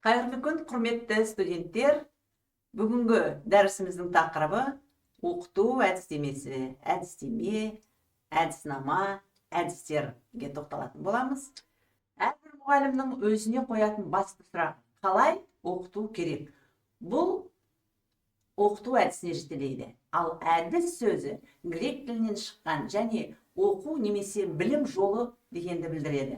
Қайырлы күн, құрметті студенттер. Бүгінгі дәрісіміздің тақырыбы оқыту әдістемесі, әдістеме, әдіснама, әдістерге тоқталатын боламыз. Әрбір мұғалімнің өзіне қоятын басты сұрақ: қалай оқыту керек? Бұл оқыту әдісіне жетелейді. Ал әдіс сөзі грек тілінен шыққан және оқу немесе білім жолы дегенді білдіреді.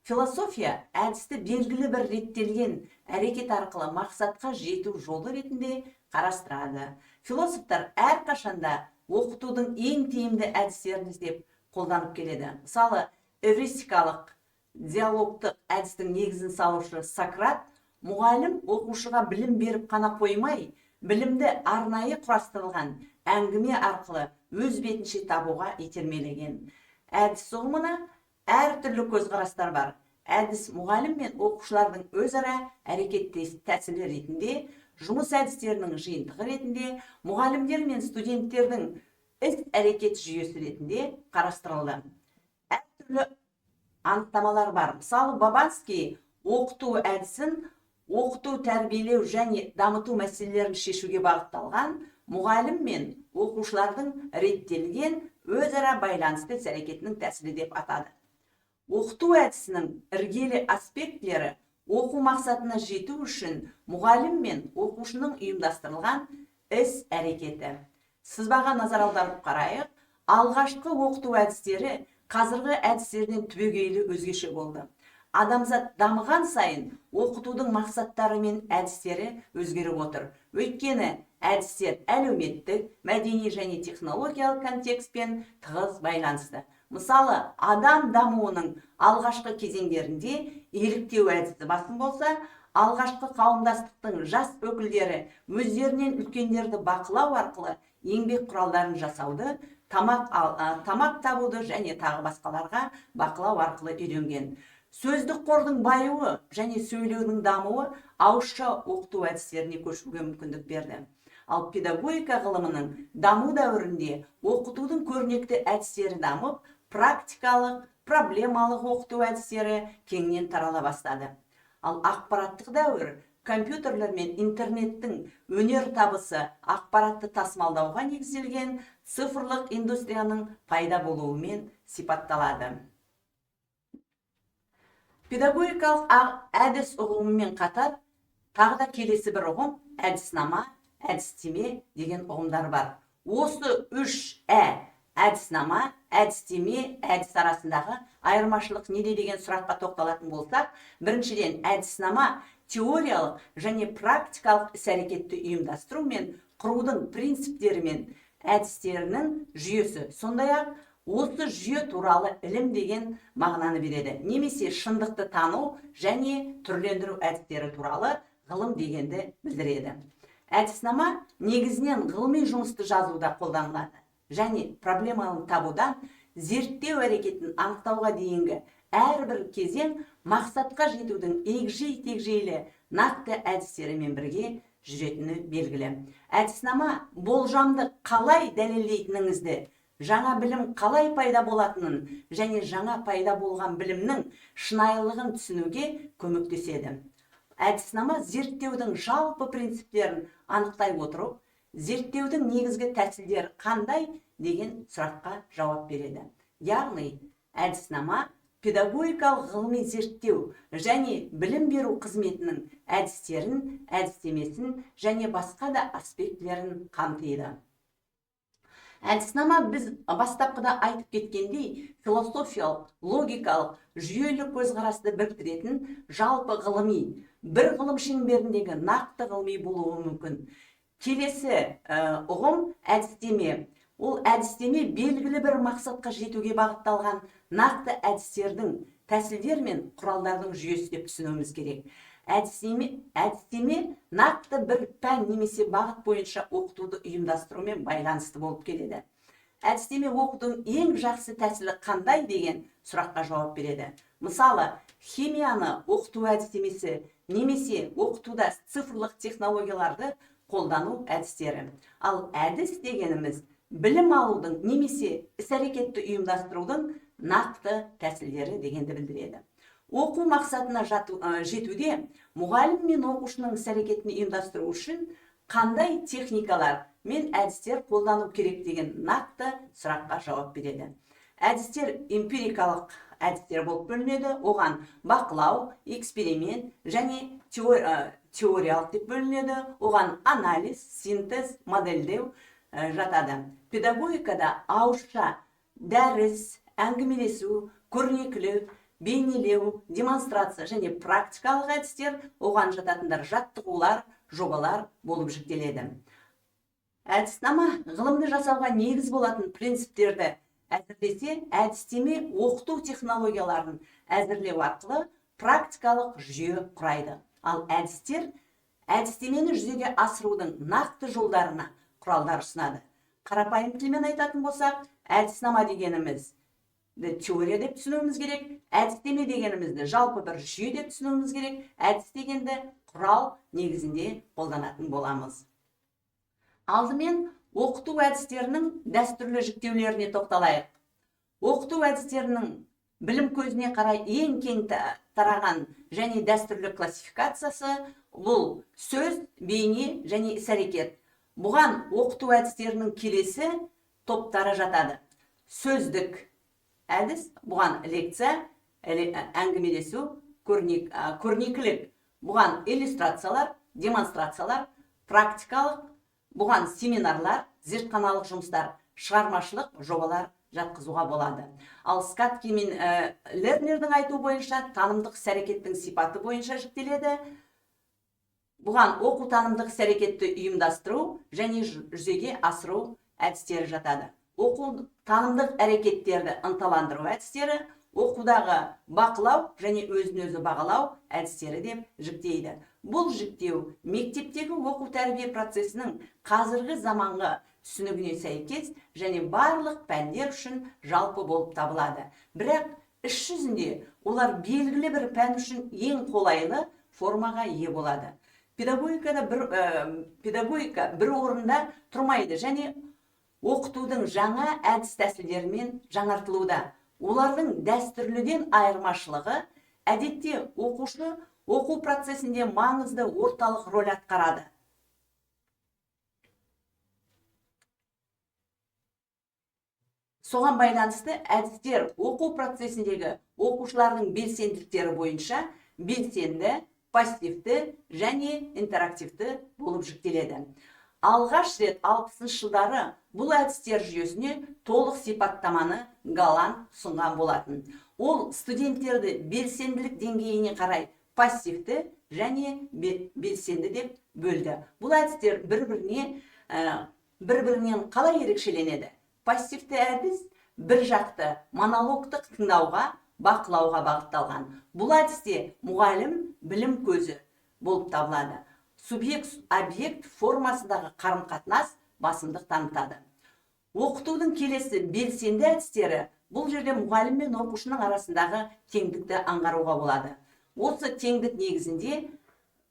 Философия әдісті белгілі бір реттелген әрекет арқылы мақсатқа жету жолы ретінде қарастырады. Философтар әрқашанда оқытудың ең тиімді әдістерін іздеп қолданып келеді. Мысалы, эвристикалық диалогтық әдістің негізін салушы Сократ мұғалім оқушыға білім беріп қана қоймай, білімді арнайы құрастырылған әңгіме арқылы өз бетінше табуға итермелеген. Әдіс ұғымына әртүрлі көзқарастар бар. Әдіс мұғалім мен оқушылардың өзара әрекеттес тәсілі ретінде, жұмыс әдістерінің жиынтығы ретінде, мұғалімдер мен студенттердің іс-әрекет жүйесі ретінде қарастырылды. Әртүрлі анықтамалар бар. Мысалы, Бабанский оқыту әдісін оқыту, тәрбиелеу және дамыту мәселелерін шешуге бағытталған мұғалім мен оқушылардың реттелген өзара байланысты іс-әрекетінің тәсілі деп атады. Оқыту әдісінің іргелі аспектілері оқу мақсатына жету үшін мұғалім мен оқушының ұйымдастырылған іс-әрекеті. Сызбаға назар аударып қарайық. Алғашқы оқыту әдістері қазіргі әдістерден түбегейлі өзгеше болды. Адамзат дамыған сайын оқытудың мақсаттары мен әдістері өзгеріп отыр. Өйткені әдістер әлеуметтік, мәдени және технологиялық контекстпен тығыз байланысты. Мысалы, адам дамуының алғашқы кезеңдерінде еліктеу әдісі басым болса, алғашқы қауымдастықтың жас өкілдері өздерінен үлкендерді бақылау арқылы еңбек құралдарын жасауды, тамақ табуды және тағы басқаларға бақылау арқылы үйренген. Сөздік қордың байуы және сөйлеудің дамуы ауызша оқыту әдістеріне көшуге мүмкіндік берді. Ал педагогика ғылымының даму дәуірінде оқытудың көрнекті әдістері дамып, практикалық, проблемалық оқыту әдістері кеңінен тарала бастады. Ал ақпараттық дәуір компьютерлер мен интернеттің өнер табысы ақпаратты тасымалдауға негізделген цифрлық индустрияның пайда болуымен сипатталады. Педагогикалық әдіс ұғымымен қатар тағы да келесі бір ұғым әдіснама, әдістеме деген ұғымдар бар. Осы үш әдіснама, әдістеме, әдіс арасындағы айырмашылық неде деген сұраққа тоқталатын болсақ, біріншіден әдіснама теориялық және практикалық іс-әрекетті ұйымдастыру мен құрудың принциптері мен әдістерінің жүйесі. Сондай-ақ осы жүйе туралы ілім деген мағынаны береді. Немесе шындықты тану және түрлендіру әдістері туралы ғылым дегенді білдіреді. Әдіснама негізінен ғылыми жұмысты жазуда қолданылады және проблеманы табудан зерттеу әрекетін анықтауға дейінгі әрбір кезең мақсатқа жетудің егжей-тегжейлі нақты әдістерімен бірге жүретіні белгілі. Әдіснама болжамды қалай дәлелдейтініңізді, жаңа білім қалай пайда болатынын және жаңа пайда болған білімнің шынайылығын түсінуге көмектеседі. Әдіснама зерттеудің жалпы принциптерін анықтай отырып, зерттеудің негізгі тәсілдері қандай деген сұраққа жауап береді. Яғни, әдіснама педагогикалық ғылыми зерттеу және білім беру қызметінің әдістерін, әдістемесін және басқа да аспектілерін қамтиды. Әдіснама біз бастапқыда айтып кеткендей, философиялық, логикалық, жүйелі көзқарасты біріктіретін жалпы ғылыми, бір ғылым шеңберіндегі нақты ғылыми болуы мүмкін. Келесі ұғым әдістеме. Ол әдістеме белгілі бір мақсатқа жетуге бағытталған нақты әдістердің, тәсілдер мен құралдардың жүйесі деп түсінуіміз керек. Әдістеме нақты бір пән немесе бағыт бойынша оқытуды ұйымдастырумен байланысты болып келеді. Әдістеме оқытудың ең жақсы тәсілі қандай деген сұраққа жауап береді. Мысалы, химияны оқыту әдістемесі немесе оқытуда цифрлық технологияларды қолдану әдістері. Ал әдіс дегеніміз білім алудың немесе іс-әрекетті ұйымдастырудың нақты тәсілдері дегенді білдіреді. Оқу мақсатына жетуде мұғалім мен оқушының іс-әрекетін ұйымдастыру үшін қандай техникалар мен әдістер қолдану керек деген нақты сұраққа жауап береді. Әдістер эмпирикалық әдістер болып бөлінеді. Оған бақылау, эксперимент және теориялық деп бөлінеді. Оған анализ, синтез, модельдеу жатады. Педагогикада ауызша дәріс, әңгімелесу, көрнекілік, бейнелеу, демонстрация және практикалық әдістер, оған жататындар жаттығулар, жобалар болып жіктеледі. Әдіснама ғылымды жасауға негіз болатын принциптерді әзірлесе, әдістеме оқыту технологияларын әзірлеу арқылы практикалық жүйе құрайды. Ал әдістер әдістемені жүзеге асырудың нақты жолдарына құралдар ұсынады. Қарапайым тілмен айтатын болсақ, әдіснама дегеніміз теория деп түсінуіміз керек, әдістеме дегенімізді жалпы бір жүйе деп түсінуіміз керек, әдіс дегенді құрал негізінде қолданатын боламыз. Алдымен оқыту әдістерінің дәстүрлі жіктеулеріне тоқталайық. Оқыту әдістерінің білім көзіне қарай ең кең тараған және дәстүрлі классификациясы бұл сөз, бейне және іс-әрекет. Бұған оқыту әдістерінің келесі топтары жатады. Сөздік әдіс, бұған лекция, әңгімелесу, көрнекілік, бұған иллюстрациялар, демонстрациялар, практикалық, бұған семинарлар, зертханалық жұмыстар, шығармашылық жобалар жатқызуға болады. Ал Скатки мен Лернердің айту бойынша танымдық іс-әрекеттің сипаты бойынша жіктеледі. Бұған оқу танымдық іс-әрекетті ұйымдастыру және жүзеге асыру әдістері жатады. Оқу танымдық әрекеттерді ынталандыру әдістері, оқудағы бақылау және өзін-өзі бағалау әдістері деп жіктейді. Бұл жіктеу мектептегі оқу тәрбие процесінің қазіргі заманғы түсінігіне сәйкес және барлық пәндер үшін жалпы болып табылады. Бірақ іс жүзінде олар белгілі бір пән үшін ең қолайлы формаға ие болады. Педагогика бір орында тұрмайды және оқытудың жаңа әдіс тәсілдерімен жаңартылуда. Олардың дәстүрліден айырмашылығы, әдетте оқушы оқу процесінде маңызды орталық рөл атқарады. Соған байланысты әдістер оқу процесіндегі оқушылардың белсенділіктері бойынша белсенді, пассивті және интерактивті болып жіктеледі. Алғаш рет 60 жылдары бұл әдістер жүйесіне толық сипаттаманы Галан ұсынған болатын. Ол студенттерді белсенділік деңгейіне қарай пассивті және белсенді деп бөлді. Бұл әдістер бір-бірінен қалай ерекшеленеді? Пассивті әдіс бір жақты монологтық тыңдауға, бақылауға бағытталған. Бұл әдісте мұғалім білім көзі болып табылады. Субъект-объект формасындағы қарым-қатынас басымдық танытады. Оқытудың келесі белсенді әдістері бұл жерде мұғалім мен оқушының арасындағы теңдікті аңғаруға болады. Осы теңдік негізінде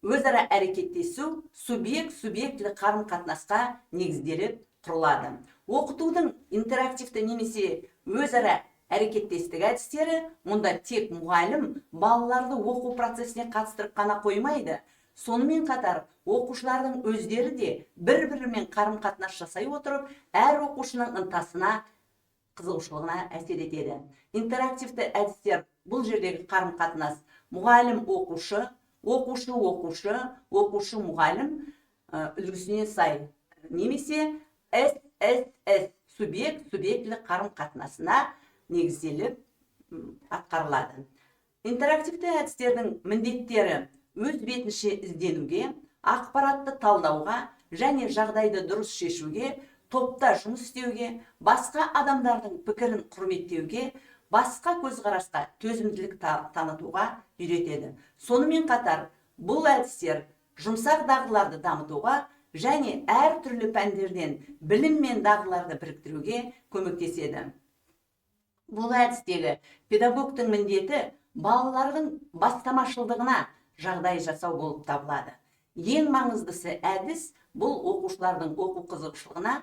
өзара әрекеттесу субъект-субъектілі қарым-қатынасқа негізделіп құрылады. Оқытудың интерактивті немесе өзара әрекеттестік әдістері мұнда тек мұғалім балаларды оқу процесіне қатыстырып қана қоймайды. Сонымен қатар оқушылардың өздері де бір-бірімен қарым-қатынас жасай отырып, әр оқушының ынтасына, қызығушылығына әсер етеді. Интерактивті әдістер бұл жердегі қарым-қатынас мұғалім-оқушы, оқушы-оқушы, оқушы-мұғалім үлгісіне сай, немесе SSS субъект-субъектілі қарым-қатынасына негізделіп атқарылады. Интерактивті әдістердің міндеттері өз бетінше ізденуге, ақпаратты талдауға және жағдайды дұрыс шешуге, топта жұмыс істеуге, басқа адамдардың пікірін құрметтеуге, басқа көзқарасқа төзімділік танытуға үйретеді. Сонымен қатар, бұл әдістер жұмсақ дағдыларды дамытуға және әр түрлі пәндерден білім мен дағдыларды біріктіруге көмектеседі. Бұл әдістегі педагогтың міндеті балалардың бастамашылдығына жағдай жасау болып табылады. Ең маңыздысы әдіс бұл оқушылардың оқу қызығушылығына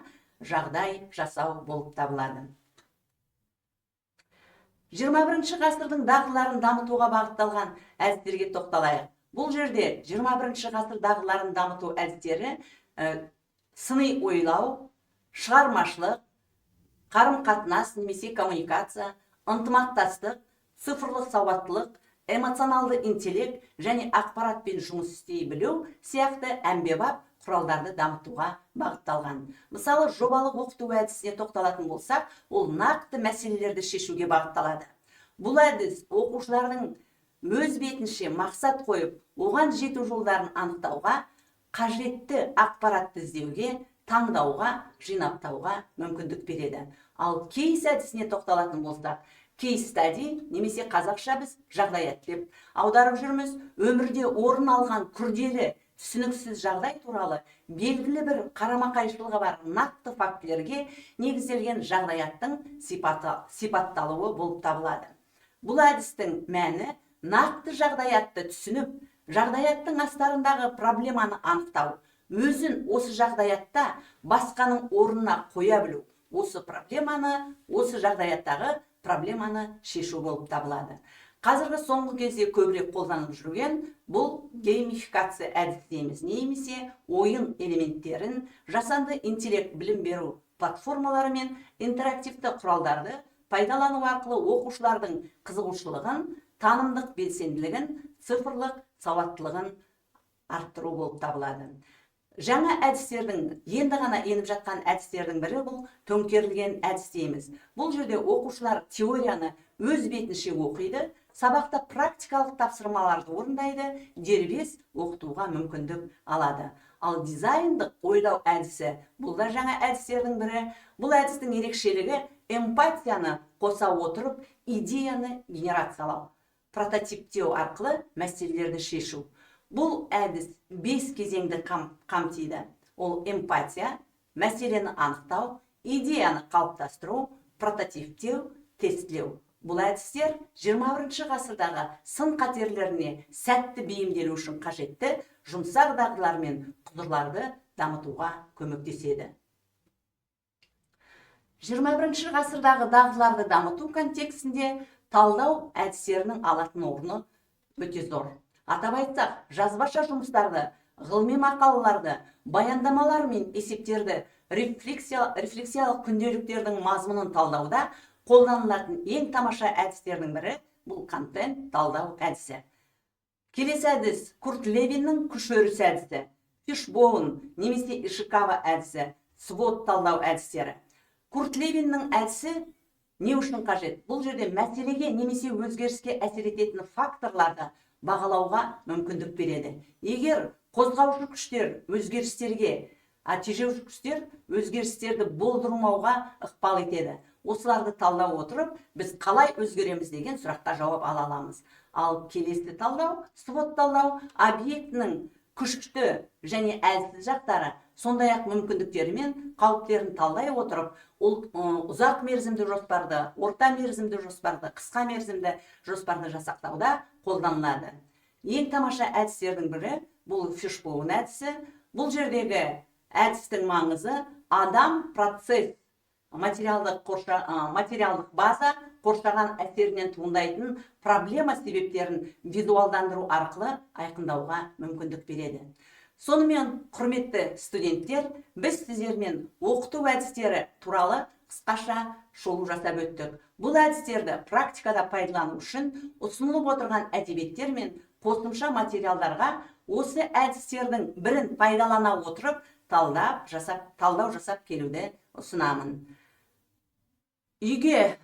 жағдай жасау болып табылады. 21 ғасырдың дағдыларын дамытуға бағытталған әдістерге тоқталайық. Бұл жерде 21 ғасыр дағдыларын дамыту әдістері сыни ойлау, шығармашылық, қарым-қатынас немесе коммуникация, ынтымақтастық, цифрлық сауаттылық, эмоционалды интеллект және ақпаратпен жұмыс істей білу сияқты әмбебап құралдарды дамытуға бағытталған. Мысалы, жобалық оқыту әдісіне тоқталатын болсақ, ол нақты мәселелерді шешуге бағытталады. Бұл әдіс оқушылардың өз бетінше мақсат қойып, оған жету жолдарын анықтауға, қажетті ақпаратты іздеуге, таңдауға, жинақтауға мүмкіндік береді. Ал кейс әдісіне тоқталатын болсақ, кейс стади немесе қазақша біз жағдаят деп аударып жүрміз, өмірде орын алған күрделі түсініксіз жағдай туралы белгілі бір қарама-қайшылығы бар нақты фактілерге негізделген жағдаяттың сипатталуы болып табылады. Бұл әдістің мәні нақты жағдаятты түсініп, жағдаяттың астарындағы проблеманы анықтау, өзін осы жағдаятта басқаның орнына қоя білу, осы проблеманы, осы жағдаяттағы проблеманы шешу болып табылады. Қазіргі соңғы кезде көбірек қолданып жүрген бұл геймификация әдісі дейміз, немесе ойын элементтерін, жасанды интеллект білім беру платформалары мен интерактивті құралдарды пайдалану арқылы оқушылардың қызығушылығын, танымдық белсенділігін, цифрлық сауаттылығын арттыру болып табылады. Жаңа әдістердің, енді ғана еніп жатқан әдістердің бірі бұл төңкерілген әдіс дейміз. Бұл жерде оқушылар теорияны өз бетінше оқиды, сабақта практикалық тапсырмаларды орындайды, дербес оқытуға мүмкіндік алады. Ал дизайндық ойлау әдісі бұл да жаңа әдістердің бірі. Бұл әдістің ерекшелігі эмпатияны қоса отырып, идеяны генерациялау, прототиптеу арқылы мәселелерді шешу. Бұл әдіс 5 кезеңді қамтиды. Ол эмпатия, мәселені анықтау, идеяны қалыптастыру, прототиптеу, тестілеу. Бұл әдістер 21 ғасырдағы сын қатерлеріне сәтті бейімделу үшін қажетті жұмсақ дағдылар мен құзырларды дамытуға көмектеседі. 21 ғасырдағы дағдыларды дамыту контекстінде талдау әдістерінің алатын орны өте зор. Атап айтсақ, жазбаша жұмыстарды, ғылыми мақалаларды, баяндамалар мен есептерді, рефлексиялық күнделіктердің мазмұнын талдауда қолданылатын ең тамаша әдістердің бірі бұл контент талдау әдісі. Келесі әдіс Курт Левиннің күш өрісі әдісі, Фишбоун немесе Ишикава әдісі, свод талдау әдістері. Курт Левиннің әдісі не үшін қажет? Бұл жерде мәселеге немесе өзгеріске әсер ететін факторларды бағалауға мүмкіндік береді. Егер қозғаушы күштер өзгерістерге, тежеуші күштер өзгерістерді болдырмауға ықпал етеді. Осыларды талдау отырып, біз қалай өзгереміз деген сұраққа жауап ала аламыз. Ал келесі талдау, свод талдау, объектінің күшті және әлсіз жақтары, сондай-ақ мүмкіндіктері мен қауіптерін талдай отырып, ұзақ мерзімді жоспарды, орта мерзімді жоспарды, қысқа мерзімді жоспарды жасақтауда қолданылады. Ең тамаша әдістердің бірі бұл Фишбоун әдісі. Бұл жердегі әдістің маңызы адам, процесс, материалдық база қоршаған әсерінен туындайтын проблема себептерін визуалдандыру арқылы айқындауға мүмкіндік береді. Сонымен, құрметті студенттер, біз сіздермен оқыту әдістері туралы қысқаша шолу жасап өттік. Бұл әдістерді практикада пайдалану үшін ұсынылып отырған әдебиеттер мен қосымша материалдарға осы әдістердің бірін пайдалана отырып талдау жасап келуді ұсынамын. Үйге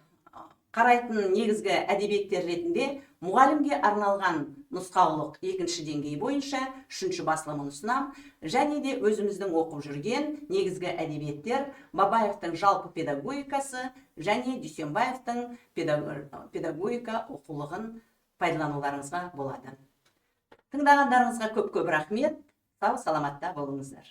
қарайтын негізгі әдебиеттер ретінде мұғалімге арналған нұсқаулық 2-ші деңгей бойынша 3-ші басылымын ұсынам, және де өзіміздің оқып жүрген негізгі әдебиеттер Бабаевтың жалпы педагогикасы және Дүйсенбаевтың педагогика оқулығын пайдалануларыңызға болады. Тыңдағандарыңызға көп-көп рахмет. Сау саламатта болыңыздар.